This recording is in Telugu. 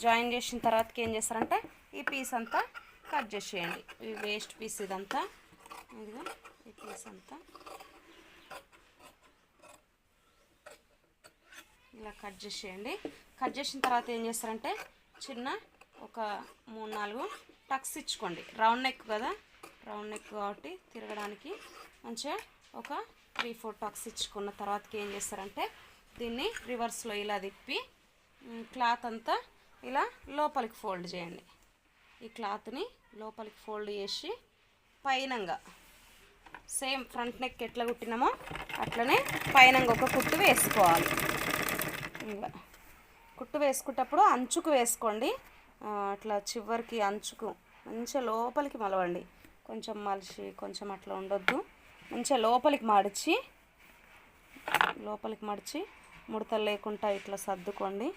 జాయిన్ చేసిన తర్వాతకి ఏం చేస్తారంటే ఈ పీస్ అంతా కట్ చేసేయండి. ఈ వేస్ట్ పీస్ ఇదంతా, ఇదిగో ఈ పీస్ అంతా ఇలా కట్ చేసేయండి. కట్ చేసిన తర్వాత ఏం చేస్తారంటే చిన్న ఒక 3-4 టక్స్ ఇచ్చుకోండి. రౌండ్ నెక్ కదా, రౌండ్ నెక్ కాబట్టి తిరగడానికి మంచిగా ఒక 3-4 టక్స్ ఇచ్చుకున్న తర్వాతకి ఏం చేస్తారంటే దీన్ని రివర్స్లో ఇలా తిప్పి క్లాత్ అంతా ఇలా లోపలికి ఫోల్డ్ చేయండి. ఈ క్లాత్ని లోపలికి ఫోల్డ్ చేసి పైనంగా సేమ్ ఫ్రంట్ నెక్ ఎట్లా కుట్టినామో అట్లనే పైనంగా ఒక కుట్టు వేసుకోవాలి. ఇలా కుట్టు వేసుకునేటప్పుడు అంచుకు వేసుకోండి. అట్లా చివరికి అంచుకు మంచిగా లోపలికి మలవండి. కొంచెం మలిచి కొంచెం అట్లా ఉండొద్దు. మంచిగా లోపలికి మడిచి ముడతలు లేకుండా ఇట్లా సర్దుకోండి.